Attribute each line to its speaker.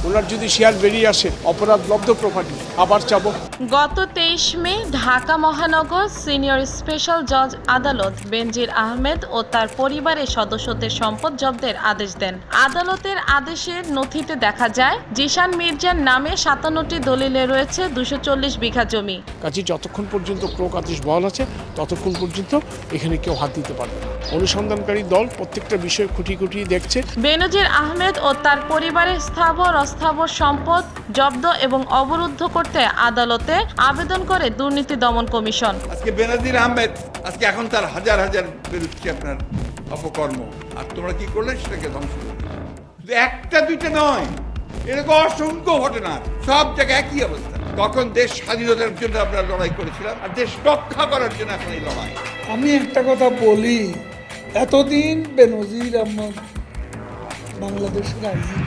Speaker 1: ওনার যদি শেয়ার বেরিয়ে আসে অপরাধ লব্ধ প্রপার্টি আবার চাবো।
Speaker 2: গত 23 মে ঢাকা মহানগর সিনিয়র স্পেশাল জজ আদালত বেনজির আহমেদ ও তার পরিবারের সদস্যদের সম্পদ জব্দের আদেশ দেন। আদালতের আদেশের নথিতে দেখা যায় জিশান মির্জার নামে 57টি দলিলে রয়েছে 240 বিঘা জমি।
Speaker 1: কাজে যতক্ষণ পর্যন্ত ক্রোক আদেশ বহাল আছে ততক্ষণ পর্যন্ত এখানে কেউ হাত দিতে পারবে না। অনুসন্ধানকারী দল প্রত্যেকটা বিষয় খুঁটিয়ে দেখছে।
Speaker 2: বেনজির আহমেদ ও তার পরিবারের স্থাবর অস্থাবর সম্পদ জব্দ এবং অবরুদ্ধ করতে আদালতে আবেদন করে দুর্নীতি দমন কমিশন।
Speaker 3: আজকে বেনজির আহমেদ আজকে এখন তার হাজার হাজার বেরোচ্ছে আপনার অপকর্ম, আর তোমরা কি করলে সেটাকে ধ্বংস করলে। একটা দুইটা নয়, এরকম অসংখ্য ঘটনা, সব জায়গায় একই অবস্থা। তখন দেশ স্বাধীনতার জন্য আমরা লড়াই করেছিলাম, আর দেশ রক্ষা করার জন্য এখন এই লড়াই।
Speaker 4: আমি একটা কথা বলি, এতদিন বেনজির আহমেদ বাংলাদেশের আইজি